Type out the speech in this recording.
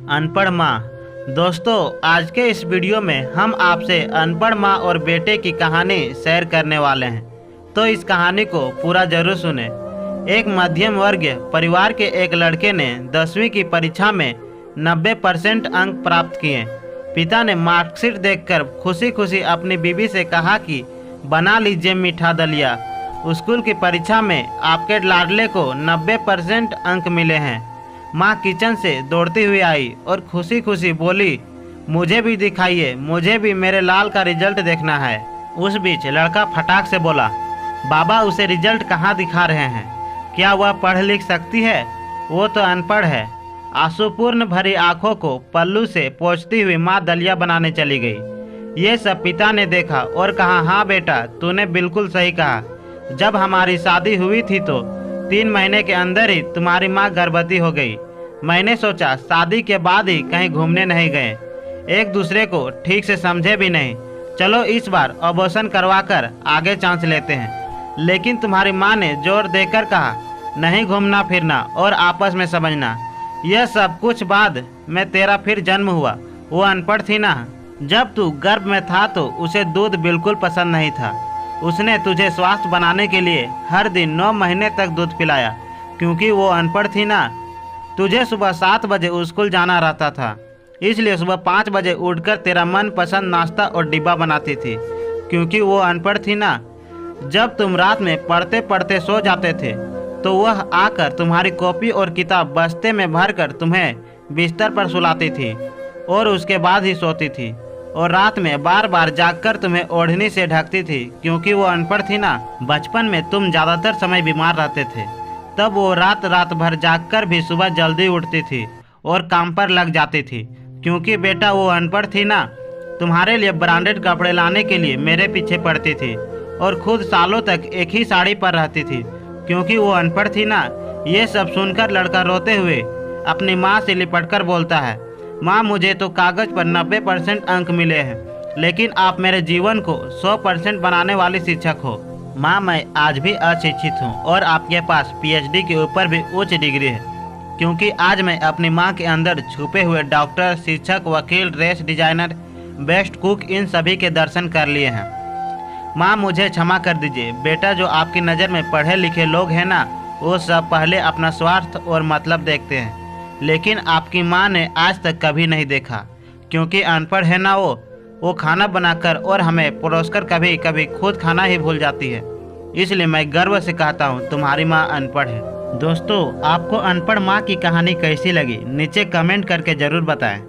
अनपढ़ माँ। दोस्तों, आज के इस वीडियो में हम आपसे अनपढ़ माँ और बेटे की कहानी शेयर करने वाले हैं, तो इस कहानी को पूरा जरूर सुने। एक मध्यम वर्गीय परिवार के एक लड़के ने 10वीं की परीक्षा में 90% अंक प्राप्त किए। पिता ने मार्कशीट देखकर खुशी खुशी अपनी बीवी से कहा कि बना लीजिए मीठा दलिया, स्कूल की परीक्षा में आपके लाडले को 90% अंक मिले हैं। माँ किचन से दौड़ती हुई आई और खुशी खुशी बोली, मुझे भी दिखाइए, मुझे भी मेरे लाल का रिजल्ट देखना है। उस बीच लड़का फटाक से बोला, बाबा उसे रिजल्ट कहाँ दिखा रहे हैं? क्या वह पढ़ लिख सकती है? वो तो अनपढ़ है। आंसूपूर्ण भरी आंखों को पल्लू से पोंछती हुई माँ दलिया बनाने चली गई। ये सब पिता ने देखा और कहा, हाँ बेटा, तूने बिल्कुल सही कहा। जब हमारी शादी हुई थी तो 3 महीने के अंदर ही तुम्हारी माँ गर्भवती हो गई। मैंने सोचा शादी के बाद ही कहीं घूमने नहीं गए, एक दूसरे को ठीक से समझे भी नहीं। चलो इस बार अबॉर्शन करवाकर आगे चांस लेते हैं। लेकिन तुम्हारी माँ ने जोर देकर कहा, नहीं घूमना फिरना और आपस में समझना। यह सब कुछ बाद में तेरा फिर जन्म हुआ। वो अनपढ़ थी ना। जब तू गर्भ में था तो उसे दूध बिल्कुल पसंद नहीं था। उसने तुझे स्वस्थ बनाने के लिए हर दिन 9 महीने तक दूध पिलाया। क्योंकि वो अनपढ़ थी ना, तुझे सुबह 7 बजे स्कूल जाना रहता था, इसलिए सुबह 5 बजे उठकर तेरा मनपसंद नाश्ता और डिब्बा बनाती थी। क्योंकि वो अनपढ़ थी ना, जब तुम रात में पढ़ते पढ़ते सो जाते थे तो वह आकर तुम्हारी कॉपी और किताब बस्ते में भरकर तुम्हें बिस्तर पर सुलाती थी और उसके बाद ही सोती थी। और रात में बार बार जागकर तुम्हें ओढ़नी से ढकती थी। क्योंकि वो अनपढ़ थी ना। बचपन में तुम ज़्यादातर समय बीमार रहते थे, तब वो रात रात भर जागकर भी सुबह जल्दी उठती थी और काम पर लग जाती थी। क्योंकि बेटा वो अनपढ़ थी ना, तुम्हारे लिए ब्रांडेड कपड़े लाने के लिए मेरे पीछे पड़ती थी और खुद सालों तक एक ही साड़ी पर रहती थी। क्योंकि वो अनपढ़ थी ना। ये सब सुनकर लड़का रोते हुए अपनी माँ से लिपटकर बोलता है, माँ मुझे तो कागज़ पर 90% अंक मिले हैं, लेकिन आप मेरे जीवन को 100% बनाने वाली शिक्षक हो। माँ, मैं आज भी अशिक्षित हूँ और आपके पास PhD के ऊपर भी उच्च डिग्री है। क्योंकि आज मैं अपनी माँ के अंदर छुपे हुए डॉक्टर, शिक्षक, वकील, ड्रेस डिजाइनर, बेस्ट कुक, इन सभी के दर्शन कर लिए हैं। माँ मुझे क्षमा कर दीजिए। बेटा, जो आपकी नज़र में पढ़े लिखे लोग हैं ना, वो सब पहले अपना स्वार्थ और मतलब देखते हैं, लेकिन आपकी माँ ने आज तक कभी नहीं देखा। क्योंकि अनपढ़ है ना, वो खाना बनाकर और हमें परोसकर कभी कभी खुद खाना ही भूल जाती है। इसलिए मैं गर्व से कहता हूँ, तुम्हारी माँ अनपढ़ है। दोस्तों, आपको अनपढ़ माँ की कहानी कैसी लगी नीचे कमेंट करके ज़रूर बताएं।